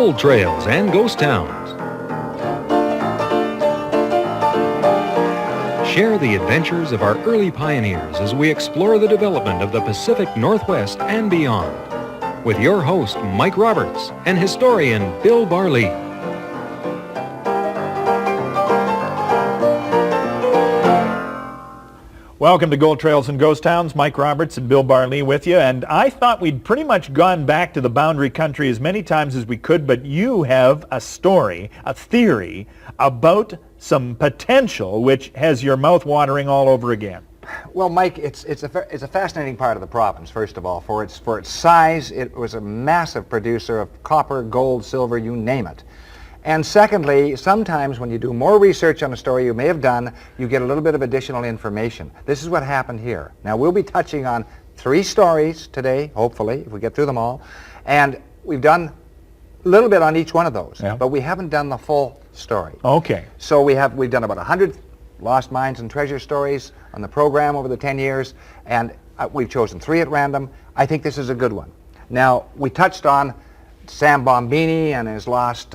Gold Trails and Ghost Towns. Share the adventures of our early pioneers as we explore the development of the Pacific Northwest and beyond. With your host, Mike Roberts, and historian Bill Barlee. Welcome to Gold Trails and Ghost Towns. Mike Roberts and Bill Barlee with you. And I thought we'd pretty much gone back to the Boundary Country as many times as we could, but you have a story, a theory about some potential which has your mouth watering all over again. Well, Mike, it's a fascinating part of the province. First of all, for its size, it was a massive producer of copper, gold, silver, you name it. And secondly, sometimes when you do more research on a story you may have done, you get a little bit of additional information. This is what happened here. Now, we'll be touching on 3 stories today, hopefully, if we get through them all. And we've done a little bit on each one of those, but we haven't done the full story. Okay. So we've done about 100 lost mines and treasure stories on the program over the 10 years, and we've chosen 3 at random. I think this is a good one. Now, we touched on Sam Bombini and his lost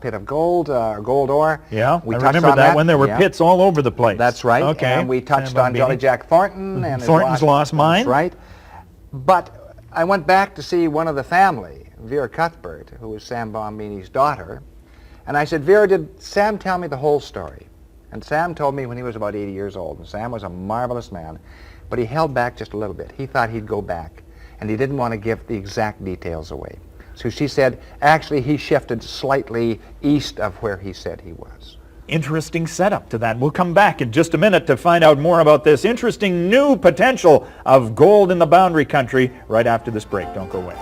pit of gold, gold ore. Yeah, we I touched remember on that when there were pits all over the place. That's right. Okay. And we touched on Jolly Jack Thornton and Thornton's lost mine. That's right. But I went back to see one of the family, Vera Cuthbert, who was Sam Bombini's daughter, and I said, Vera, did Sam tell me the whole story? And Sam told me when he was about 80 years old, and Sam was a marvelous man, but he held back just a little bit. He thought he'd go back, and he didn't want to give the exact details away. So she said, actually, he shifted slightly east of where he said he was. Interesting setup to that. We'll come back in just a minute to find out more about this interesting new potential of gold in the Boundary Country right after this break. Don't go away.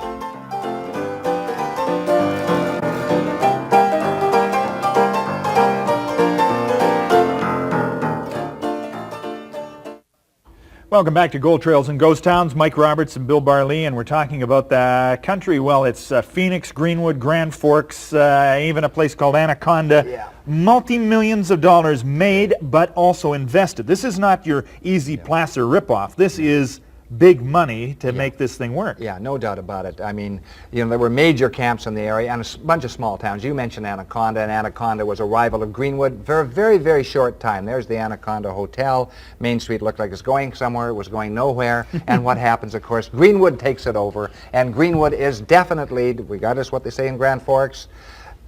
Welcome back to Gold Trails and Ghost Towns. Mike Roberts and Bill Barlee, and we're talking about the country. Well, it's Phoenix, Greenwood, Grand Forks, even a place called Anaconda. Yeah. Multi-millions of dollars made, but also invested. This is not your easy placer ripoff. This is big money to make this thing work. Yeah, no doubt about it. I mean, you know, there were major camps in the area and a bunch of small towns. You mentioned Anaconda, and Anaconda was a rival of Greenwood for a very, very short time. There's the Anaconda Hotel. Main Street looked like it's going somewhere. It was going nowhere. And what happens, of course, Greenwood takes it over, and Greenwood is definitely, regardless what they say in Grand Forks,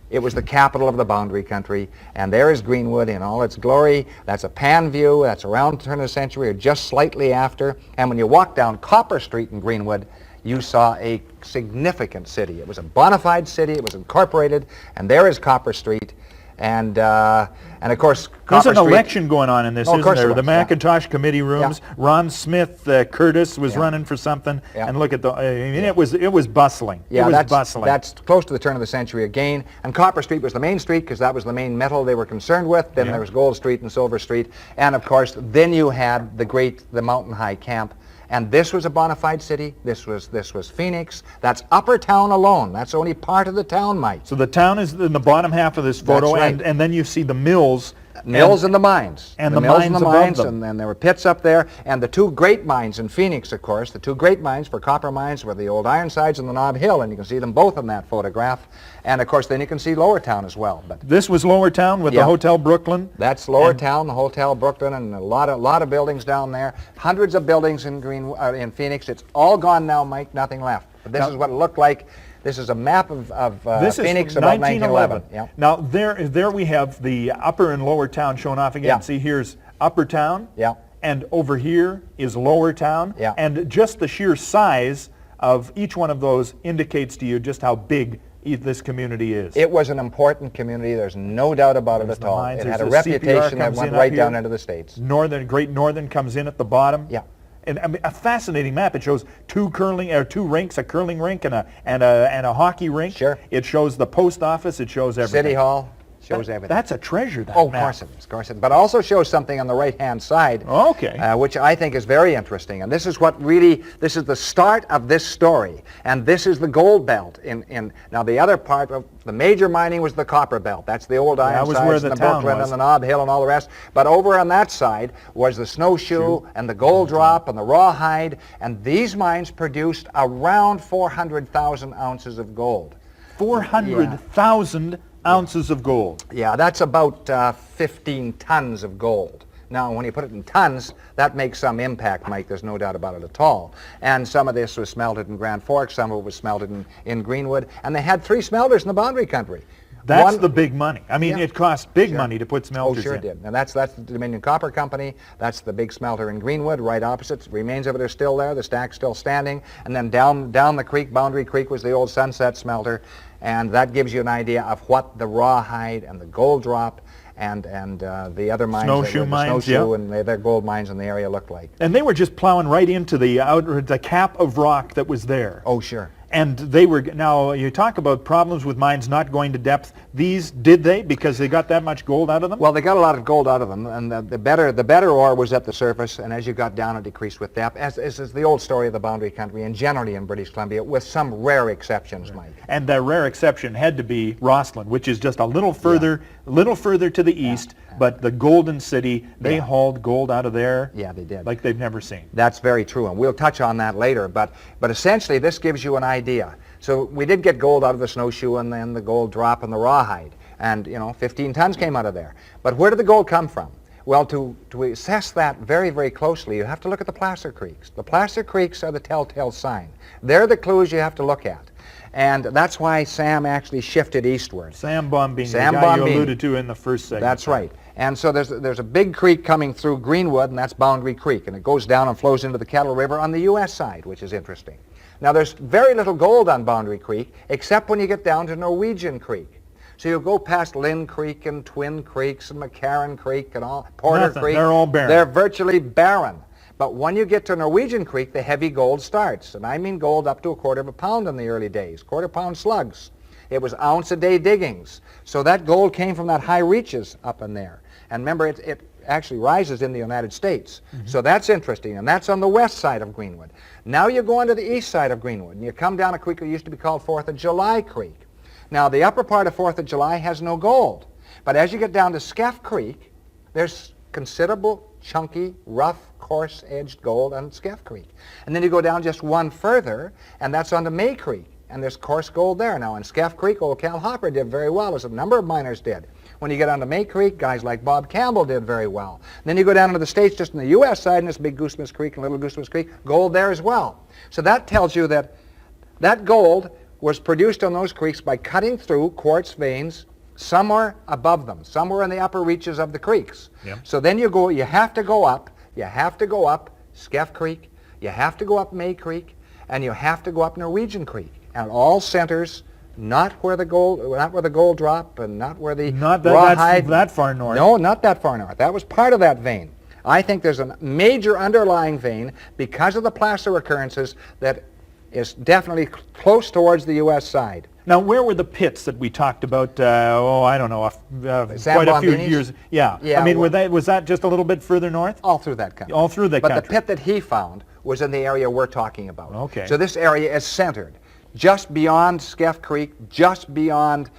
it was the capital of the Boundary Country, and there is Greenwood in all its glory. That's a pan view. That's around the turn of the century or just slightly after. And when you walk down Copper Street in Greenwood, you saw a significant city. It was a bona fide city. It was incorporated, and there is Copper Street. And of course, There's an Copper Street, election going on in this, isn't there? The McIntosh Committee rooms. Yeah. Ron Smith, Curtis was running for something, and look at the. I mean, it was bustling. Yeah, it was bustling. That's close to the turn of the century again. And Copper Street was the main street because that was the main metal they were concerned with. Then there was Gold Street and Silver Street, and of course, then you had the Mountain High Camp. And this was a bona fide city. This was Phoenix. That's Upper Town alone. That's only part of the town, Mike. So the town is in the bottom half of this photo, That's right. and then you see the mills. Mills and the mines. And the the mills mines and the above mines, them. and there were pits up there. And the 2 great mines in Phoenix, of course, the 2 great mines for copper mines were the old Ironsides and the Nob Hill, and you can see them both in that photograph. And of course, then you can see Lower Town as well. But This was Lower Town with the Hotel Brooklyn. that's Lower Town, the Hotel Brooklyn, and a lot of buildings down there. Hundreds of buildings in in Phoenix. It's all gone now, Mike. Nothing left. But this is what it looked like. This is a map of Phoenix about 1911. Yeah. Now there we have the Upper and Lower Town shown off again. Yeah. See, here's Upper Town. Yeah. And over here is Lower Town. Yeah. And just the sheer size of each one of those indicates to you just how big this community is. It was an important community. There's no doubt about it at all. It had a reputation that went right down into the States. Great Northern comes in at the bottom. Yeah. And I mean, a fascinating map. It shows 2 rinks, a curling rink and a hockey rink. Sure. It shows the post office. It shows everything. City Hall. Shows everything. That's a treasure, that Oh, of map. course it is, of course it is. But also shows something on the right-hand side, Okay. which I think is very interesting. And this is this is the start of this story. And this is the gold belt. Now, the other part of the major mining was the copper belt. That's the old That was where Ironsides the and the town Brooklyn was. and the Nob Hill and all the rest. But over on that side was the snowshoe and the gold drop and the rawhide. And these mines produced around 400,000 ounces of gold. 400,000 ounces of gold. Yeah, that's about 15 tons of gold. Now, when you put it in tons, that makes some impact, Mike. There's no doubt about it at all. And some of this was smelted in Grand Forks, some of it was smelted in Greenwood, and they had 3 smelters in the Boundary Country. That's the big money. I mean, Yeah. it costs big money to put smelters Oh, sure in. it did. And that's the Dominion Copper Company. That's the big smelter in Greenwood, right opposite. Remains of it are still there. The stack's still standing. And then down the creek, Boundary Creek, was the old Sunset smelter. And that gives you an idea of what the rawhide and the gold drop and the other mines, Snowshoe mines, yeah. and their gold mines in the area looked like. And they were just plowing right into the cap of rock that was there. Oh, sure. And they were, now you talk about problems with mines not going to depth. These, did they? Because they got that much gold out of them? Well, they got a lot of gold out of them, and the better ore was at the surface, and as you got down, it decreased with depth, as is the old story of the Boundary Country, and generally in British Columbia, with some rare exceptions, Mike. And the rare exception had to be Rossland, which is just a little further to the east, but the Golden City, they hauled gold out of there. Yeah, they did. Like they've never seen. That's very true, and we'll touch on that later, but essentially this gives you an idea. So we did get gold out of the Snowshoe and then the gold drop and the rawhide, and 15 tons came out of there. But where did the gold come from? Well, to assess that very, very closely, you have to look at the placer creeks. The placer creeks are the telltale sign. They're the clues you have to look at. And that's why Sam actually shifted eastward. Sam Bombini, Sam the guy you Bombini. alluded to in the first segment. That's right. And so there's a big creek coming through Greenwood, and that's Boundary Creek, and it goes down and flows into the Kettle River on the U.S. side, which is interesting. Now, there's very little gold on Boundary Creek, except when you get down to Norwegian Creek. So you'll go past Lynn Creek and Twin Creeks and McCarran Creek and all, Porter Nothing. Creek. They're all barren. They're virtually barren. But when you get to Norwegian Creek, the heavy gold starts. And I mean gold up to a quarter of a pound in the early days, quarter-pound slugs. It was ounce-a-day diggings. So that gold came from that high reaches up in there. And remember, it actually rises in the United States. So that's interesting, and that's on the west side of Greenwood. Now you go onto the east side of Greenwood, and you come down a creek that used to be called 4th of July Creek. Now, the upper part of 4th of July has no gold. But as you get down to Skeff Creek, there's considerable, chunky, rough, coarse-edged gold on Skeff Creek. And then you go down just one further, and that's onto May Creek, and there's coarse gold there. Now, in Skeff Creek, old Cal Hopper did very well, as a number of miners did. When you get onto May Creek, guys like Bob Campbell did very well. Then you go down into the States, just on the U.S. side, and there's Big Goosemas Creek and Little Goosemas Creek, gold there as well. So that tells you that that gold was produced on those creeks by cutting through quartz veins somewhere above them, somewhere in the upper reaches of the creeks. Yep. So then you have to go up Skeff Creek, you have to go up May Creek, and you have to go up Norwegian Creek. And it all centers not where the gold drop and not where the rawhide. Not that far north. No, not that far north. That was part of that vein. I think there's a major underlying vein because of the placer occurrences that is definitely close towards the U.S. side. Now, where were the pits that we talked about, I don't know, quite a few Bombini's? years? Yeah. Yeah, I mean, well- was that just a little bit further north? All through that country. All through that but country. the pit that he found was in the area we're talking about. Okay. So this area is centered just beyond Skeff Creek, just beyond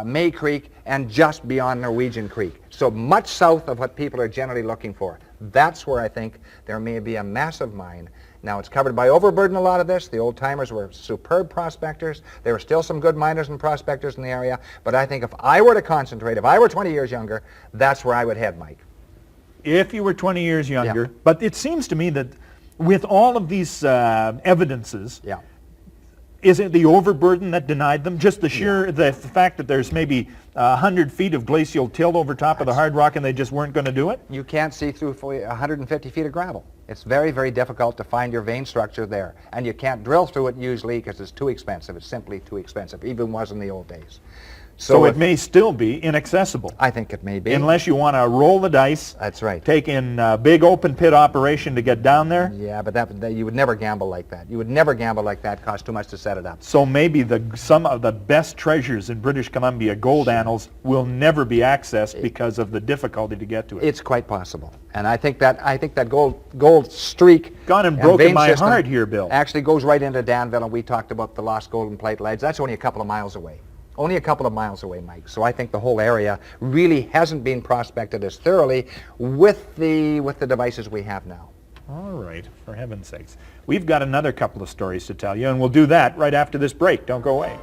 May Creek, and just beyond Norwegian Creek. So much south of what people are generally looking for. That's where I think there may be a massive mine. Now, it's covered by overburden, a lot of this. The old-timers were superb prospectors. There were still some good miners and prospectors in the area. But I think if I were to concentrate, if I were 20 years younger, that's where I would head, Mike. If you were 20 years younger. Yeah. But it seems to me that with all of these evidences, Yeah. is it the overburden that denied them? Just the sheer the fact that there's maybe 100 feet of glacial till over top of the hard rock and they just weren't going to do it? You can't see through 150 feet of gravel. It's very, very difficult to find your vein structure there. And you can't drill through it usually because it's too expensive. It's simply too expensive, even was in the old days. So it may still be inaccessible. I think it may be. Unless you want to roll the dice, That's right. take in a big open pit operation to get down there. Yeah, but that you would never gamble like that. You would never gamble like that. Cost too much to set it up. So maybe some of the best treasures in British Columbia gold annals will never be accessed because of the difficulty to get to it. It's quite possible. And I think that gold streak Gone and broken vein my system heart here, Bill. actually goes right into Danville, and we talked about the lost golden plate leads. That's only a couple of miles away. Only a couple of miles away, Mike. So I think the whole area really hasn't been prospected as thoroughly with the devices we have now. All right, for heaven's sakes. We've got another couple of stories to tell you, and we'll do that right after this break. Don't go away.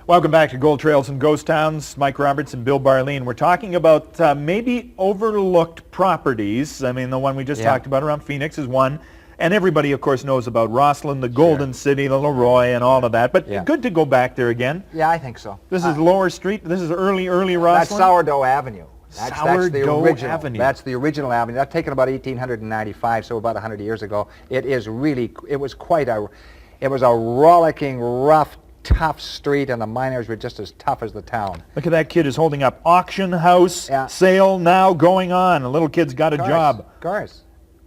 Welcome back to Gold Trails and Ghost Towns. Mike Roberts and Bill Barleen. We're talking about maybe overlooked properties. I mean, the one we just talked about around Phoenix is one. And everybody, of course, knows about Rosslyn, the Golden City, the Leroy, and all of that. But good to go back there again. Yeah, I think so. This is Lower Street. This is early Rosslyn. That's Sourdough Avenue. That's the original Avenue. That's the original avenue. That's taken about 1895, so about 100 years ago. It was a rollicking, rough, tough street, and the miners were just as tough as the town. Look at that kid is holding up auction house, sale now going on. A little kid's got a job. Of course.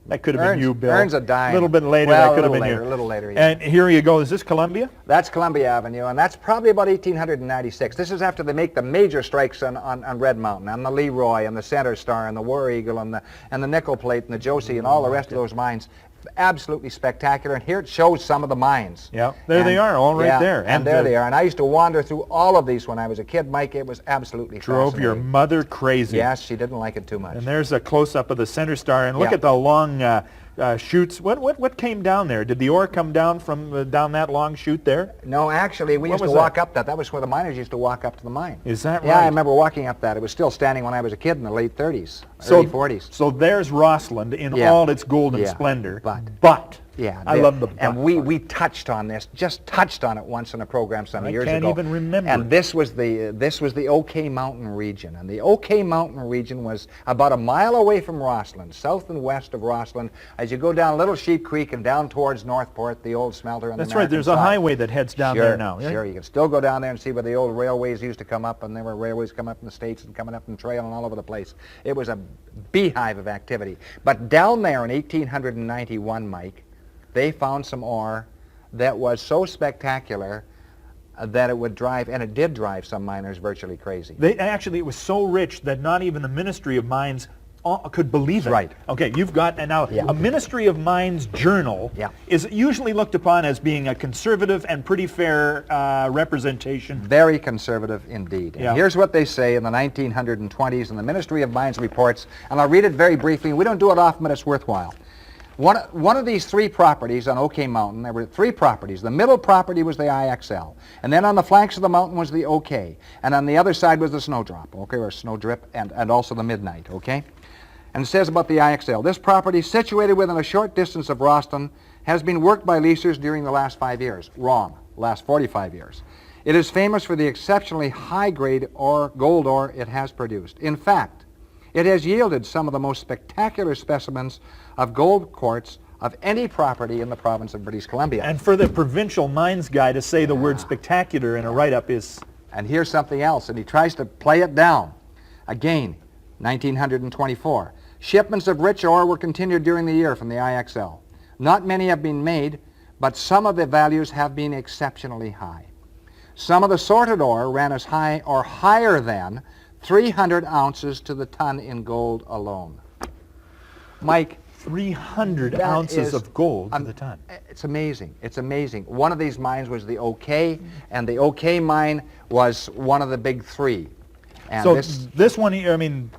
That could have been you, Bill. Earns a dime. A little bit later, well, that could have been later, you. A little later, And here you go. Is this Columbia? That's Columbia Avenue, and that's probably about 1896. This is after they make the major strikes on Red Mountain, and the Leroy, and the Center Star, and the War Eagle, and the Nickel Plate, and the Josie, and all the rest of those mines. Absolutely spectacular, and here it shows some of the mines. Yeah, there they are, all right there. And there they are, and I used to wander through all of these when I was a kid, Mike. It was absolutely Drove your mother crazy. Yes, she didn't like it too much. And there's a close-up of the Center Star, and look at the long chutes. What came down there? Did the ore come down from down that long chute there? No, actually, we used to walk up that. That was where the miners used to walk up to the mine. Is that right? Yeah, I remember walking up that. It was still standing when I was a kid in the late 30s, early 40s. So there's Rossland in all its golden splendor. But yeah, I love the and we touched on this, just touched on it once in a program some years ago. I can't even remember. And this was the OK Mountain region, and the OK Mountain region was about a mile away from Rossland, south and west of Rossland. As you go down Little Sheep Creek and down towards Northport, the old smelter on the American right. There's a highway that heads down there now. Sure, you can still go down there and see where the old railways used to come up, and there were railways coming up in the States and coming up in Trail and all over the place. It was a beehive of activity. But down there in 1891, Mike, they found some ore that was so spectacular that it would drive, and it did drive some miners virtually crazy. It was so rich that not even the Ministry of Mines could believe it. Right. Okay, you've got, and now a Ministry of Mines journal is usually looked upon as being a conservative and pretty fair representation. Very conservative indeed. And here's what they say in the 1920s in the Ministry of Mines reports, and I'll read it very briefly. We don't do it often, but it's worthwhile. One of these three properties on OK Mountain, there were three properties. The middle property was the IXL, and then on the flanks of the mountain was the OK, and on the other side was the Snowdrop, okay, or Snowdrip, and also the Midnight, okay? And it says about the IXL, this property, situated within a short distance of Rosston, has been worked by leasers during the last 5 years. Wrong, last 45 years. It is famous for the exceptionally high-grade gold ore it has produced. In fact, it has yielded some of the most spectacular specimens of gold quartz of any property in the province of British Columbia. And for the provincial mines guy to say the word spectacular in a write-up is... And here's something else, and he tries to play it down. Again, 1924. Shipments of rich ore were continued during the year from the IXL. Not many have been made, but some of the values have been exceptionally high. Some of the sorted ore ran as high or higher than 300 ounces to the ton in gold alone. Mike, 300 ounces of gold to the ton. It's amazing. It's amazing. One of these mines was the OK, and the OK mine was one of the big three. And so this one here, I mean,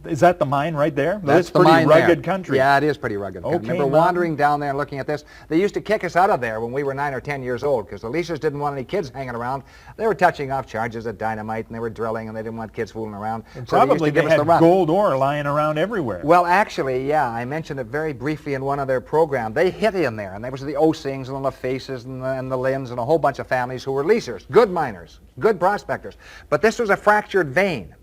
is that the mine right there? That's pretty mine rugged there. country. Yeah, it is pretty rugged. Okay, I remember wandering down there and looking at this. They used to kick us out of there when we were 9 or 10 years old because the leasers didn't want any kids hanging around. They were touching off charges of dynamite, and they were drilling, and they didn't want kids fooling around. And so probably they had gold ore lying around everywhere. Well, actually, yeah, I mentioned it very briefly in one of their programs. They hit in there, and there was the Osings and the LaFaces and the Lims and a whole bunch of families who were leasers, good miners, good prospectors. But this was a fractured vein.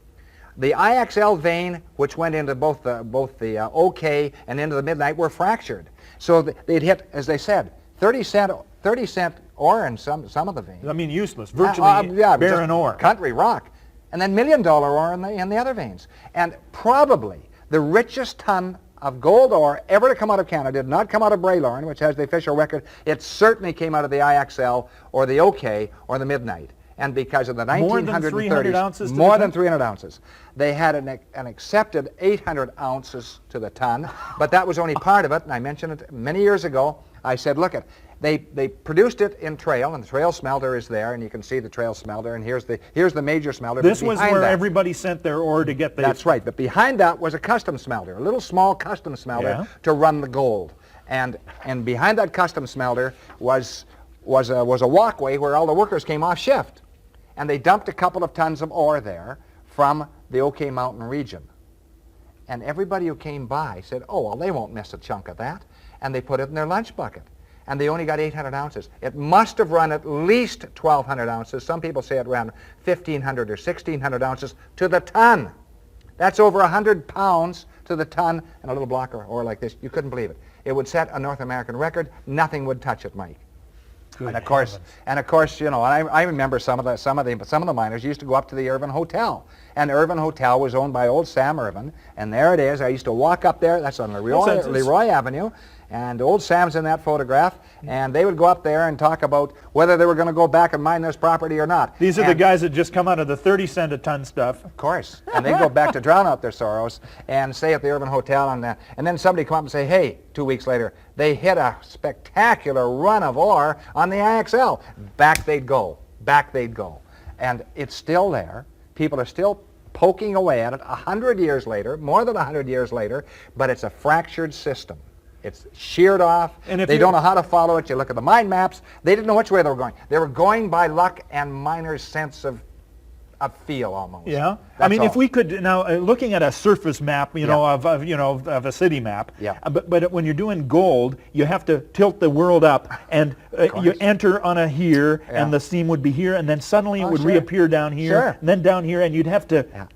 The IXL vein, which went into both the OK and into the Midnight, were fractured. So they'd hit, as they said, 30 cent ore in some of the veins. I mean, useless, virtually barren ore. Country rock. And then $1 million ore in the other veins. And probably the richest ton of gold ore ever to come out of Canada did not come out of Braylorn, which has the official record. It certainly came out of the IXL or the OK or the Midnight. And because of the 1930s, more than 300 ounces more than 300 ounces. They had an accepted 800 ounces to the ton, but that was only part of it, and I mentioned it many years ago. I said, look, they produced it in Trail, and the Trail smelter is there, and you can see the Trail smelter, and here's the major smelter. This was where everybody sent their ore to get the... That's right, but behind that was a custom smelter, a little small custom smelter to run the gold. And behind that custom smelter was a walkway where all the workers came off shift. and they dumped a couple of tons of ore there from the OK Mountain region. And everybody who came by said, oh, well, they won't miss a chunk of that. And they put it in their lunch bucket. And they only got 800 ounces. It must have run at least 1,200 ounces. Some people say it ran 1,500 or 1,600 ounces to the ton. That's over 100 pounds to the ton and a little block of ore like this. You couldn't believe it. It would set a North American record. Nothing would touch it, Mike. Good And of course, you know, I remember some of the miners used to go up to the Irvin Hotel, and Irvin Hotel was owned by old Sam Irvin, and there it is. I used to walk up there. That's on Leroy Avenue, and old Sam's in that photograph, and they would go up there and talk about whether they were going to go back and mine this property or not. These are the guys that just come out of the 30-cent a ton stuff. Of course, and they go back to drown out their sorrows and stay at the Irvin Hotel, and then somebody come up and say, hey, 2 weeks later, they hit a spectacular run of ore on the IXL. Back they'd go. Back they'd go. And it's still there. People are still poking away at it 100 years later, more than 100 years later, but it's a fractured system. It's sheared off. And they don't know how to follow it. You look at the mine maps. They didn't know which way they were going. They were going by luck and miners' sense of feel almost. Yeah. I mean, if we could now, looking at a surface map, you know, of a city map. Yeah. But when you're doing gold, you have to tilt the world up, and you enter on a here, and the seam would be here, and then suddenly it would reappear down here, and then down here, and you'd have to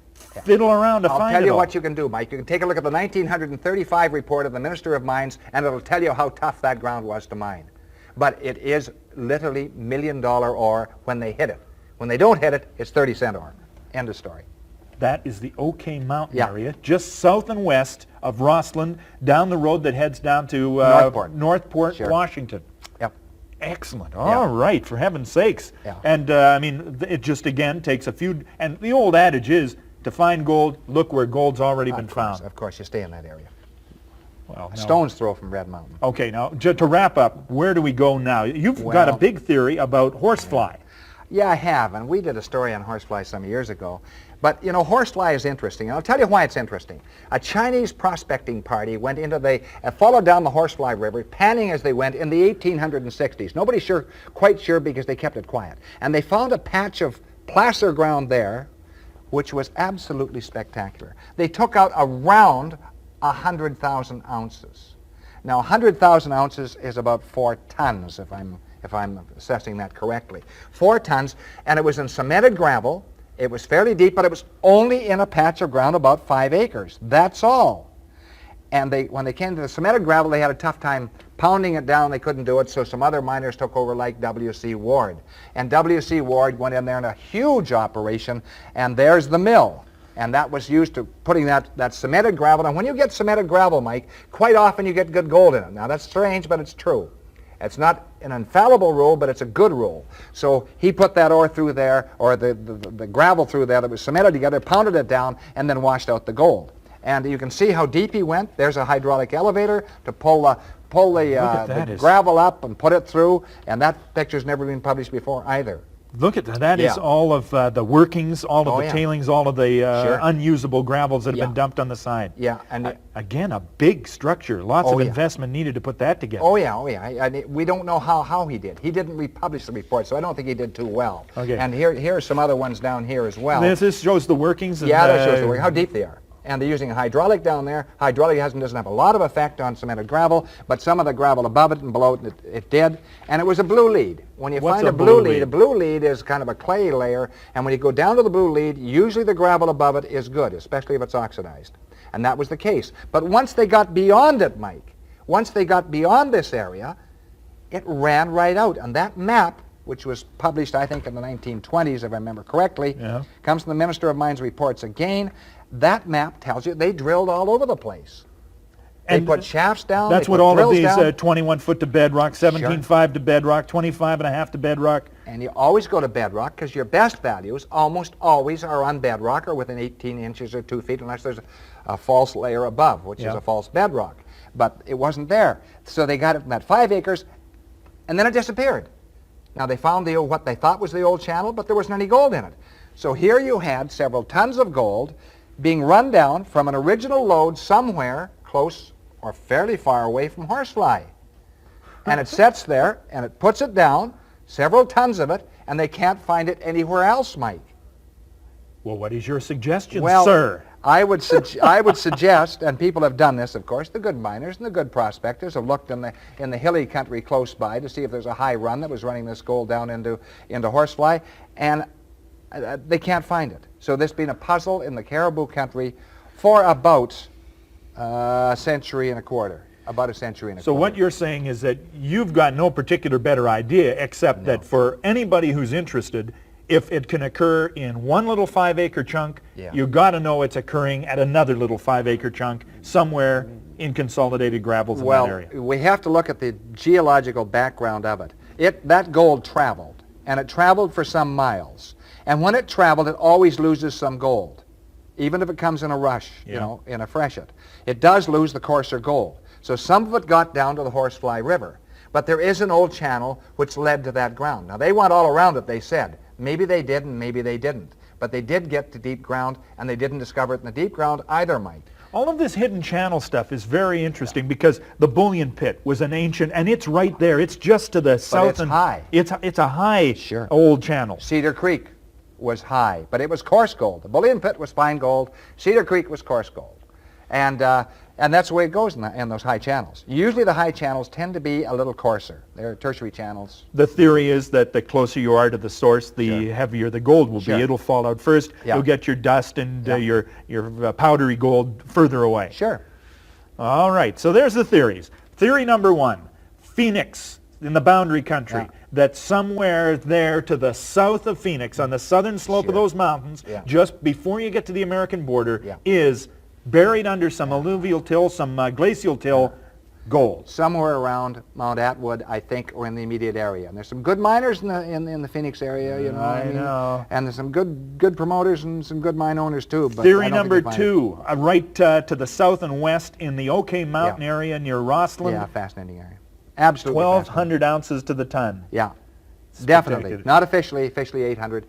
fiddle around to find it. I'll tell you what you can do, Mike. You can take a look at the 1935 report of the Minister of Mines, and it'll tell you how tough that ground was to mine. But it is literally million-dollar ore when they hit it. When they don't hit it, it's 30-cent ore. End of story. That is the OK Mountain area, just south and west of Rossland, down the road that heads down to Northport, Washington. Yep. Excellent. All right, for heaven's sakes. Yeah. And I mean, it just again takes a few. And the old adage is, to find gold, look where gold's already been found. Of course, you stay in that area. Well, a stone's throw from Red Mountain. Okay, now to wrap up, where do we go now? You've got a big theory about horsefly. Yeah, I have, and we did a story on horsefly some years ago. But, you know, horsefly is interesting, and I'll tell you why it's interesting. A Chinese prospecting party went into followed down the Horsefly River, panning as they went in the 1860s. Nobody's quite sure because they kept it quiet. And they found a patch of placer ground there, which was absolutely spectacular. They took out around 100,000 ounces. Now, 100,000 ounces is about 4 tons, if I'm assessing that correctly. 4 tons, and it was in cemented gravel. It was fairly deep, but it was only in a patch of ground about 5 acres. That's all. And when they came to the cemented gravel, they had a tough time pounding it down. They couldn't do it, so some other miners took over, like W.C. Ward. And W.C. Ward went in there in a huge operation, and there's the mill. And that was used to putting that cemented gravel. And when you get cemented gravel, Mike, quite often you get good gold in it. Now, that's strange, but it's true. It's not an infallible rule, but it's a good rule. So he put that ore through there, or the gravel through there that was cemented together, pounded it down, and then washed out the gold. And you can see how deep he went. There's a hydraulic elevator to pull the gravel up and put it through, and that picture's never been published before either. Look at that. That is all of the workings, all of the tailings, all of the unusable gravels that have been dumped on the side. Yeah. And again, a big structure. Lots of investment needed to put that together. Oh, yeah. We don't know how he did. He didn't republish the report, so I don't think he did too well. Okay. And here are some other ones down here as well. This shows the workings. That shows the workings, how deep they are. And they're using a hydraulic down there. Hydraulic doesn't have a lot of effect on cemented gravel, but some of the gravel above it and below it, it did. And it was a blue lead. When you find a blue lead is kind of a clay layer, and when you go down to the blue lead, usually the gravel above it is good, especially if it's oxidized. And that was the case. But once they got beyond it, Mike, once they got beyond this area, it ran right out. And that map, which was published, I think, in the 1920s, if I remember correctly, comes from the Minister of Mines reports again. That map tells you they drilled all over the place. They put shafts down. That's what all of these 21 foot to bedrock, 17.5 to bedrock, 25.5 to bedrock. And you always go to bedrock because your best values almost always are on bedrock or within 18 inches or 2 feet, unless there's a false layer above, which is a false bedrock. But it wasn't there. So they got it in that 5 acres, and then it disappeared. Now they found what they thought was the old channel, but there wasn't any gold in it. So here you had several tons of gold being run down from an original load somewhere close or fairly far away from Horsefly. And it sets there, and it puts it down, several tons of it, and they can't find it anywhere else, Mike. Well, what is your suggestion, Well, sir? I would suggest, and people have done this, of course, the good miners and the good prospectors have looked in the hilly country close by to see if there's a high run that was running this gold down into Horsefly, and they can't find it. So this has been a puzzle in the Caribou country for about a century and a quarter. About a century and a So quarter. what you're saying is that you've got no particular better idea except that for anybody who's interested, if it can occur in one little 5-acre chunk, you got to know it's occurring at another little 5-acre chunk somewhere in consolidated gravels in that area. Well, we have to look at the geological background of it. That gold traveled, and it traveled for some miles. And when it traveled, it always loses some gold, even if it comes in a rush, you know, in a freshet. It does lose the coarser gold. So some of it got down to the Horsefly River. But there is an old channel which led to that ground. Now, they went all around it, they said. Maybe they did and maybe they didn't. But they did get to deep ground, and they didn't discover it in the deep ground either, Mike. All of this hidden channel stuff is very interesting because the Bullion Pit was an ancient, and it's right there. It's just to the south. it's high. It's a high old channel. Cedar Creek was high, but it was coarse gold. The Bullion Pit was fine gold. Cedar Creek was coarse gold. And that's the way it goes in those high channels. Usually the high channels tend to be a little coarser. They're tertiary channels. The theory is that the closer you are to the source, the heavier the gold will be. It'll fall out first. You'll get your dust and your powdery gold further away. Sure. All right, so there's the theories. Theory number 1, Phoenix in the Boundary Country. That somewhere there to the south of Phoenix, on the southern slope of those mountains, just before you get to the American border, is buried under some alluvial till, some glacial till, gold. Somewhere around Mount Atwood, I think, or in the immediate area. And there's some good miners in the Phoenix area, you know. I know. And there's some good promoters and some good mine owners too. But Theory number 2, right to the south and west in the OK Mountain area near Rossland. Yeah, fascinating area. Absolutely. 1,200 ounces to the ton. Yeah, definitely. Not officially 800.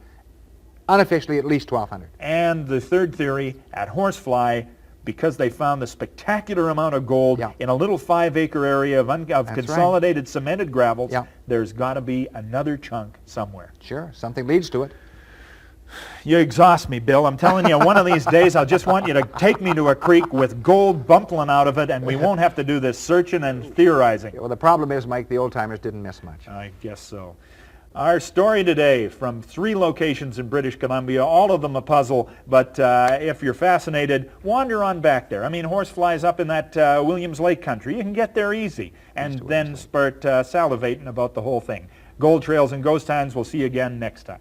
Unofficially, at least 1,200. And the third theory, at Horsefly, because they found the spectacular amount of gold in a little 5-acre area of consolidated cemented gravels, there's got to be another chunk somewhere. Sure, something leads to it. You exhaust me, Bill. I'm telling you, one of these days I'll just want you to take me to a creek with gold bumpling out of it, and we won't have to do this searching and theorizing. Well, the problem is, Mike, the old-timers didn't miss much. I guess so. Our story today from 3 locations in British Columbia, all of them a puzzle, but if you're fascinated, wander on back there. I mean, Horsefly's up in that Williams Lake country. You can get there easy and then start salivating about the whole thing. Gold Trails and Ghost Towns, we'll see you again next time.